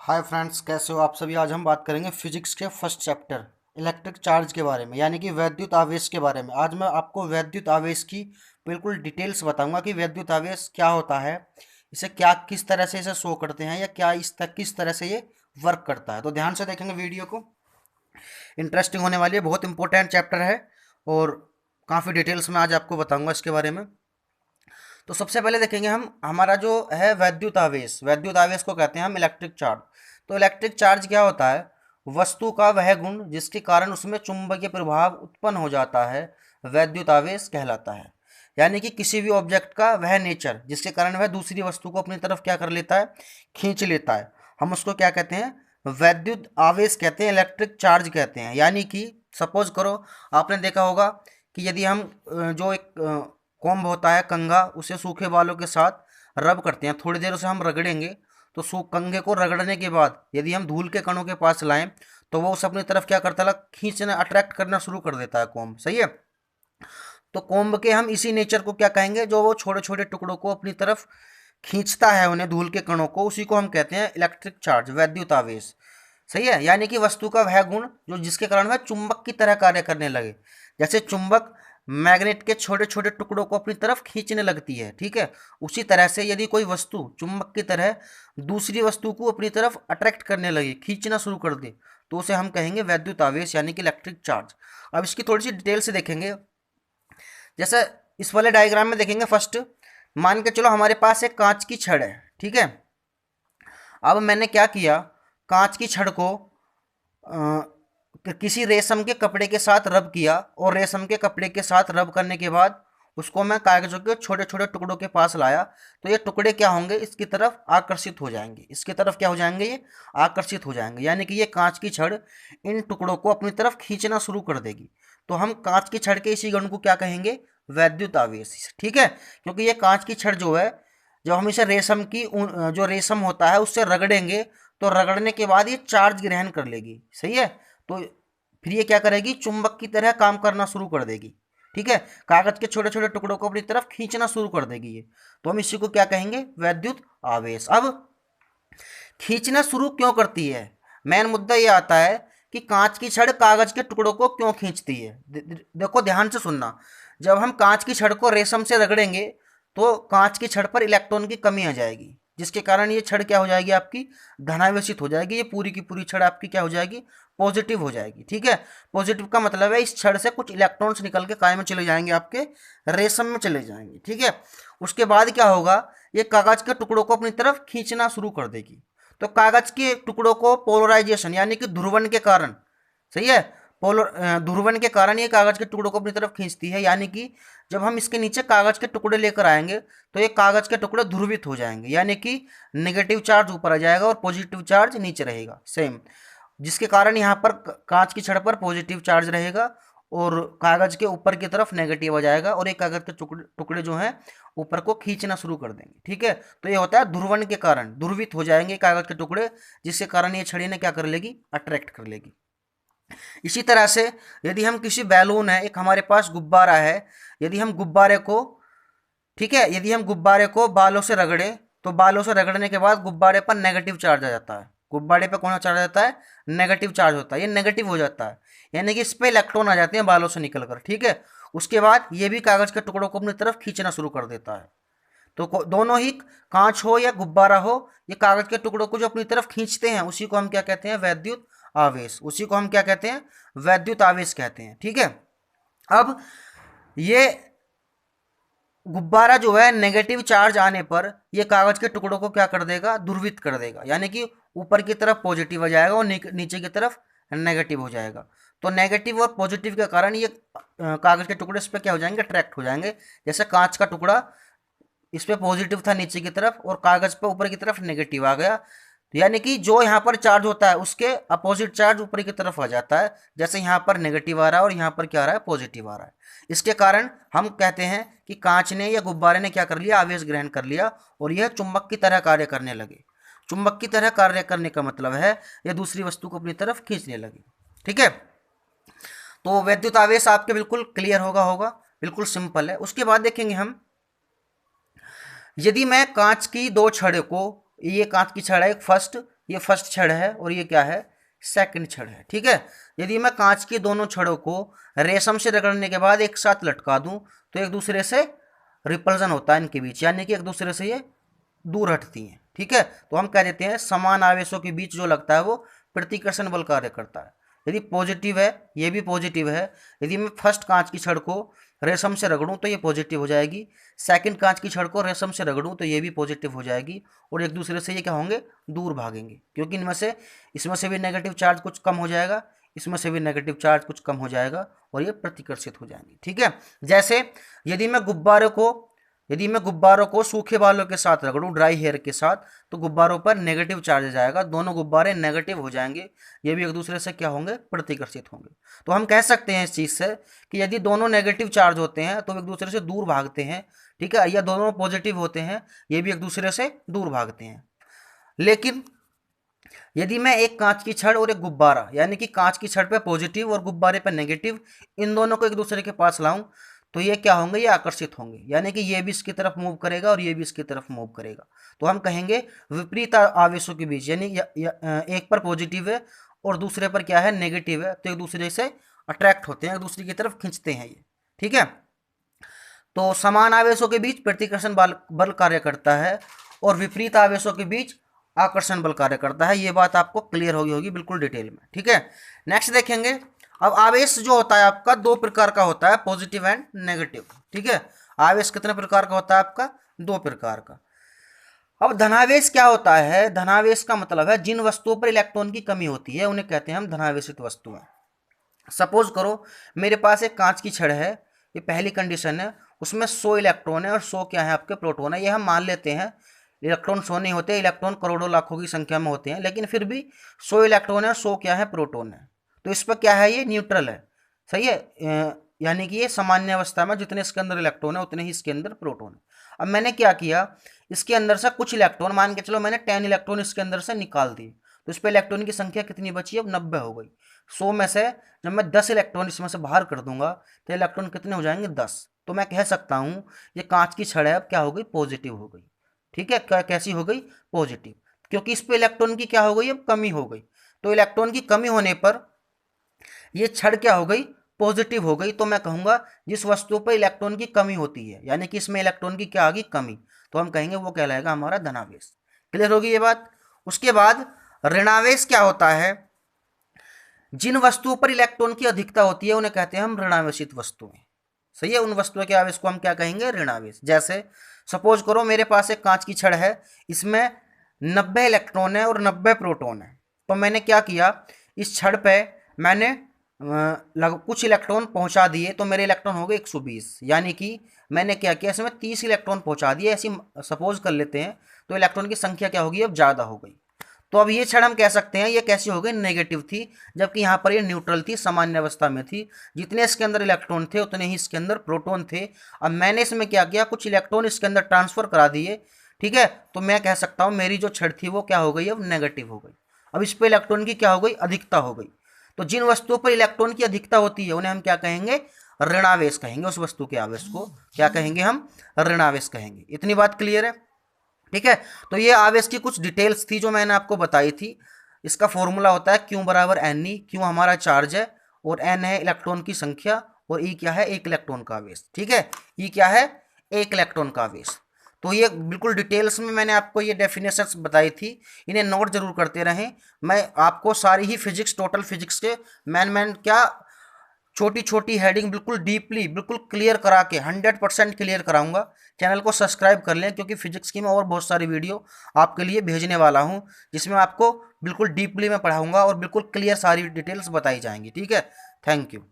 Hi friends, कैसे हो आप सभी। आज हम बात करेंगे फिजिक्स के फर्स्ट चैप्टर इलेक्ट्रिक चार्ज के बारे में, यानी कि वैद्युत आवेश के बारे में। आज मैं आपको वैद्युत आवेश की बिल्कुल डिटेल्स बताऊंगा कि वैद्युत आवेश क्या होता है, इसे क्या किस तरह से इसे शो करते हैं, या क्या इस तक किस तरह से ये वर्क करता है। तो ध्यान से देखेंगे वीडियो को, इंटरेस्टिंग होने वाली है, बहुत इंपॉर्टेंट चैप्टर है और काफ़ी डिटेल्स में आज आपको बताऊंगा इसके बारे में। तो सबसे पहले देखेंगे हम हमारा जो है वैद्युत आवेश को कहते हैं हम इलेक्ट्रिक चार्ज। तो इलेक्ट्रिक चार्ज क्या होता है? वस्तु का वह गुण जिसके कारण उसमें चुंबकीय प्रभाव उत्पन्न हो जाता है, वैद्युत आवेश कहलाता है। यानी कि किसी भी ऑब्जेक्ट का वह नेचर जिसके कारण वह दूसरी वस्तु को अपनी तरफ क्या कर लेता है, खींच लेता है, हम उसको क्या कहते हैं? वैद्युत आवेश कहते हैं, इलेक्ट्रिक चार्ज कहते हैं। यानी कि सपोज करो, आपने देखा होगा कि यदि हम जो एक कॉम्ब होता है, कंघा, उसे सूखे बालों के साथ रब करते हैं, थोड़ी देर उसे हम रगड़ेंगे, तो कंघे को रगड़ने के बाद यदि हम धूल के कणों के पास लाएं तो वो उसे अपनी तरफ क्या करता है, खींचना, अट्रैक्ट करना शुरू कर देता है कॉम्ब। सही है। तो कॉम्ब के हम इसी नेचर को क्या कहेंगे, जो वो छोटे छोटे टुकड़ों को अपनी तरफ खींचता है, उन्हें धूल के कणों को, उसी को हम कहते हैं इलेक्ट्रिक चार्ज, वैद्युत आवेश। सही है। यानी कि वस्तु का वह गुण जो जिसके कारण वह चुंबक की तरह कार्य करने लगे। जैसे चुंबक मैग्नेट के छोटे छोटे टुकड़ों को अपनी तरफ खींचने लगती है, ठीक है, उसी तरह से यदि कोई वस्तु चुंबक की तरह दूसरी वस्तु को अपनी तरफ अट्रैक्ट करने लगे, खींचना शुरू कर दे, तो उसे हम कहेंगे वैद्युत आवेश, यानी कि इलेक्ट्रिक चार्ज। अब इसकी थोड़ी सी डिटेल से देखेंगे। जैसे इस वाले डायग्राम में देखेंगे, फर्स्ट मान के चलो हमारे पास एक कांच की छड़ है, ठीक है। अब मैंने क्या किया, कांच की छड़ को किसी रेशम के कपड़े के साथ रब किया, और रेशम के कपड़े के साथ रब करने के बाद उसको मैं कागजों के छोटे छोटे टुकड़ों के पास लाया, तो ये टुकड़े क्या होंगे, इसकी तरफ आकर्षित हो जाएंगे, इसकी तरफ क्या हो जाएंगे, ये आकर्षित हो जाएंगे। यानी कि ये कांच की छड़ इन टुकड़ों को अपनी तरफ खींचना शुरू कर देगी। तो हम कांच की छड़ के इसी गुण को क्या कहेंगे, वैद्युत आवेश। ठीक है। क्योंकि ये कांच की छड़ जो है, जब हम इसे रेशम की जो रेशम होता है उससे रगड़ेंगे, तो रगड़ने के बाद ये चार्ज ग्रहण कर लेगी। सही है। तो फिर ये क्या करेगी, चुंबक की तरह काम करना शुरू कर देगी। ठीक है। कागज के छोटे छोटे टुकड़ों को अपनी तरफ खींचना शुरू कर देगी ये। तो हम इसी को क्या कहेंगे, वैद्युत आवेश। अब खींचना शुरू क्यों करती है, मेन मुद्दा ये आता है कि कांच की छड़ कागज के टुकड़ों को क्यों खींचती है। देखो ध्यान से सुनना, जब हम कांच की छड़ को रेशम से रगड़ेंगे तो कांच की छड़ पर इलेक्ट्रॉन की कमी आ जाएगी, जिसके कारण ये छड़ क्या हो जाएगी, आपकी धनावेशित हो जाएगी। ये पूरी की पूरी छड़ आपकी क्या हो जाएगी, पॉजिटिव हो जाएगी। ठीक है। पॉजिटिव का मतलब है इस छड़ से कुछ इलेक्ट्रॉन्स निकल के काय में चले जाएंगे, आपके रेशम में चले जाएंगे। ठीक है। उसके बाद क्या होगा, ये कागज के टुकड़ों को अपनी तरफ खींचना शुरू कर देगी। तो कागज के टुकड़ों को पोलराइजेशन, यानी कि ध्रुवन के कारण, सही है, पोलर ध्रुवन के कारण ये कागज के टुकड़ों को अपनी तरफ खींचती है। यानी कि जब हम इसके नीचे कागज के टुकड़े लेकर आएंगे तो ये कागज के टुकड़े ध्रुवित हो जाएंगे, यानी कि नेगेटिव चार्ज ऊपर आ जाएगा और पॉजिटिव चार्ज नीचे रहेगा, सेम। जिसके कारण यहाँ पर कांच की छड़ पर पॉजिटिव चार्ज रहेगा और कागज के ऊपर की तरफ नेगेटिव आ जाएगा, और एक कागज के टुकड़े टुकड़े जो हैं ऊपर को खींचना शुरू कर देंगे। ठीक है। तो ये होता है ध्रुवन के कारण, ध्रुवित हो जाएंगे कागज के टुकड़े, जिसके कारण ये छड़ी ने क्या कर लेगी, अट्रैक्ट कर लेगी। इसी तरह से यदि हम किसी बैलून है, एक हमारे पास गुब्बारा है, यदि हम गुब्बारे को, ठीक है, यदि हम गुब्बारे को बालों से रगड़े, तो बालों से रगड़ने के बाद गुब्बारे पर नेगेटिव चार्ज आ जाता है। गुब्बारे पर कौन सा चार्ज आ जाता है, नेगेटिव चार्ज होता है, ये नेगेटिव हो जाता है, यानी कि इस पर इलेक्ट्रॉन आ जाते हैं बालों से निकलकर। ठीक है। उसके बाद ये भी कागज के टुकड़ों को अपनी तरफ खींचना शुरू कर देता है। तो दोनों ही, कांच हो या गुब्बारा हो, ये कागज के टुकड़ों को जो अपनी तरफ खींचते हैं उसी को हम क्या कहते हैं, वैद्युत आवेश। उसी को हम क्या कहते हैं, वैद्युत आवेश कहते हैं। ठीक है। अब ये गुब्बारा जो है, नेगेटिव चार्ज आने पर ये कागज के टुकड़ों को क्या कर देगा, ध्रुवित कर देगा, यानी कि ऊपर की तरफ पॉजिटिव आ जाएगा और नीचे की तरफ नेगेटिव हो जाएगा। तो नेगेटिव और पॉजिटिव के कारण ये कागज के टुकड़े इस पर क्या हो जाएंगे, अट्रैक्ट हो जाएंगे। जैसे कांच का टुकड़ा इस पे पॉजिटिव था नीचे की तरफ, और कागज पे ऊपर की तरफ नेगेटिव आ गया। तो यानी कि जो यहाँ पर चार्ज होता है उसके अपोजिट चार्ज ऊपर की तरफ आ जाता है। जैसे यहाँ पर नेगेटिव आ रहा है और यहाँ पर क्या आ रहा है, पॉजिटिव आ रहा है। इसके कारण हम कहते हैं कि कांच ने या गुब्बारे ने क्या कर लिया, आवेश ग्रहण कर लिया, और यह चुंबक की तरह कार्य करने लगे। चुंबक की तरह कार्य करने का मतलब है यह दूसरी वस्तु को अपनी तरफ खींचने लगे। ठीक है। तो वैद्युत आवेश आपके बिल्कुल क्लियर होगा, बिल्कुल सिंपल है। उसके बाद देखेंगे हम, यदि मैं कांच की दो छड़ों को, ये कांच की छड़ है एक फर्स्ट, ये फर्स्ट छड़ है और ये क्या है, सेकंड छड़ है। ठीक है, यदि मैं कांच की दोनों छड़ों को रेशम से रगड़ने के बाद एक साथ लटका दूं तो एक दूसरे से रिपल्जन होता है इनके बीच, यानी कि एक दूसरे से ये दूर हटती हैं। ठीक है, तो हम कह देते हैं समान आवेशों के बीच जो लगता है वो प्रतिकर्षण बल कार्य करता है। यदि पॉजिटिव है, ये भी पॉजिटिव है, यदि मैं फर्स्ट कांच की छड़ को रेशम से रगड़ूं तो ये पॉजिटिव हो जाएगी, सेकंड कांच की छड़ को रेशम से रगड़ूं तो ये भी पॉजिटिव हो जाएगी, और एक दूसरे से ये क्या होंगे, दूर भागेंगे, क्योंकि इसमें से भी नेगेटिव चार्ज कुछ कम हो जाएगा, इसमें से भी नेगेटिव चार्ज कुछ कम हो जाएगा और ये प्रतिकर्षित हो जाएंगे। ठीक है, जैसे यदि मैं गुब्बारों को सूखे बालों के साथ रगड़ूं, ड्राई हेयर के साथ, तो गुब्बारों पर नेगेटिव चार्ज जाएगा, दोनों गुब्बारे नेगेटिव हो जाएंगे, ये भी एक दूसरे से क्या होंगे, प्रतिकर्षित होंगे। तो हम कह सकते हैं इस चीज़ से कि यदि दोनों नेगेटिव चार्ज होते हैं तो एक दूसरे से दूर भागते हैं। ठीक है, या दोनों पॉजिटिव होते हैं, ये भी एक दूसरे से दूर भागते हैं। लेकिन यदि मैं एक कांच की छड़ और एक गुब्बारा, यानी कि कांच की छड़ पे पॉजिटिव और गुब्बारे पे नेगेटिव, इन दोनों को एक दूसरे के पास लाऊं तो ये क्या होंगे, ये आकर्षित होंगे, यानी कि ये भी इसकी तरफ मूव करेगा और ये भी इसकी तरफ मूव करेगा। तो हम कहेंगे विपरीत आवेशों के बीच, यानी एक पर पॉजिटिव है और दूसरे पर क्या है, नेगेटिव है, तो एक दूसरे से अट्रैक्ट होते हैं, एक दूसरे की तरफ खींचते हैं ये। ठीक है, तो समान आवेशों के बीच प्रतिकर्षण बल कार्य करता है और विपरीत आवेशों के बीच आकर्षण बल कार्य करता है। ये बात आपको क्लियर होगी बिल्कुल डिटेल में। ठीक है, नेक्स्ट देखेंगे। अब आवेश जो होता है आपका दो प्रकार का होता है, पॉजिटिव एंड नेगेटिव। ठीक है, आवेश कितने प्रकार का होता है आपका, दो प्रकार का। अब धनावेश क्या होता है, धनावेश का मतलब है जिन वस्तुओं पर इलेक्ट्रॉन की कमी होती है उन्हें कहते हैं हम धनावेशित वस्तुएं। सपोज करो मेरे पास एक कांच की छड़ है, ये पहली कंडीशन है, उसमें 100 इलेक्ट्रॉन है और 100 क्या है आपके प्रोटॉन है। ये हम मान लेते हैं, इलेक्ट्रॉन 100 नहीं होते, इलेक्ट्रॉन करोड़ों लाखों की संख्या में होते हैं, लेकिन फिर भी 100 इलेक्ट्रॉन है, 100 क्या है, प्रोटॉन है। तो इस पर क्या है, ये न्यूट्रल है, सही है, यानी कि ये सामान्य अवस्था में जितने इसके अंदर इलेक्ट्रॉन है उतने ही इसके अंदर प्रोटॉन है। अब मैंने क्या किया, इसके अंदर से कुछ इलेक्ट्रॉन, मान के चलो मैंने 10 इलेक्ट्रॉन इसके अंदर से निकाल दिए, तो इस पर इलेक्ट्रॉन की संख्या कितनी बची, अब 90 हो गई। 100 में से जब मैं 10 इलेक्ट्रॉन इसमें से बाहर कर दूंगा तो इलेक्ट्रॉन कितने हो जाएंगे, 10। तो मैं कह सकता हूँ ये कांच की छड़ है, अब क्या हो गई, पॉजिटिव हो गई। ठीक है, कैसी हो गई, पॉजिटिव, क्योंकि इस पे इलेक्ट्रॉन की क्या हो गई, अब कमी हो गई। तो इलेक्ट्रॉन की कमी होने पर ये छड़ क्या हो गई, पॉजिटिव हो गई। तो मैं कहूंगा जिस वस्तु पर इलेक्ट्रॉन की कमी होती है, यानी कि इसमें इलेक्ट्रॉन की क्या आ गई, कमी, तो हम कहेंगे वो कहलाएगा हमारा धनावेश। क्लियर होगी ये बात। उसके बाद ऋणावेश क्या होता है, जिन वस्तुओं पर इलेक्ट्रॉन की अधिकता होती है उन्हें कहते हैं हम ऋणावेशित वस्तुएं। सही है, उन वस्तुओं के आवेश को हम क्या कहेंगे, ऋणावेश। जैसे सपोज करो मेरे पास एक कांच की छड़ है, इसमें 90 इलेक्ट्रॉन है और 90 प्रोटॉन है। तो मैंने क्या किया, इस छड़ पे मैंने कुछ इलेक्ट्रॉन पहुंचा दिए, तो मेरे इलेक्ट्रॉन हो गए 120, यानी कि मैंने क्या किया, इसमें 30 इलेक्ट्रॉन पहुंचा दिए, ऐसी सपोज कर लेते हैं। तो इलेक्ट्रॉन की संख्या क्या होगी, अब ज़्यादा हो गई। तो अब ये छड़ हम कह सकते हैं ये कैसी हो गई, नेगेटिव थी, जबकि यहाँ पर ये न्यूट्रल थी, सामान्य अवस्था में थी। जितने इसके अंदर इलेक्ट्रॉन थे उतने ही इसके अंदर प्रोटॉन थे। अब मैंने इसमें क्या किया, कुछ इलेक्ट्रॉन इसके अंदर ट्रांसफर करा दिए। ठीक है, तो मैं कह सकता हूँ मेरी जो छड़ थी वो क्या हो गई, अब नेगेटिव हो गई। अब इस पर इलेक्ट्रॉन की क्या हो गई, अधिकता हो गई। तो जिन वस्तुओं पर इलेक्ट्रॉन की अधिकता होती है उन्हें हम क्या कहेंगे, ऋणावेश कहेंगे। उस वस्तु के आवेश को क्या कहेंगे, हम ऋणावेश कहेंगे। इतनी बात क्लियर है। ठीक है, तो ये आवेश की कुछ डिटेल्स थी जो मैंने आपको बताई थी। इसका फॉर्मूला होता है Q बराबर NE। Q हमारा चार्ज है और N है इलेक्ट्रॉन की संख्या और E क्या है, एक इलेक्ट्रॉन का आवेश। ठीक है, E क्या है, एक इलेक्ट्रॉन का आवेश। तो ये बिल्कुल डिटेल्स में मैंने आपको ये डेफिनेशंस बताई थी, इन्हें नोट जरूर करते रहें। मैं आपको सारी ही फिजिक्स, टोटल फिजिक्स के मैन क्या छोटी छोटी हेडिंग बिल्कुल डीपली, बिल्कुल क्लियर करा के 100% क्लियर कराऊंगा। चैनल को सब्सक्राइब कर लें, क्योंकि फिजिक्स की मैं और बहुत सारी वीडियो आपके लिए भेजने वाला हूं, जिसमें आपको बिल्कुल डीपली मैं पढ़ाऊंगा और बिल्कुल क्लियर सारी डिटेल्स बताई जाएंगी। ठीक है, थैंक यू।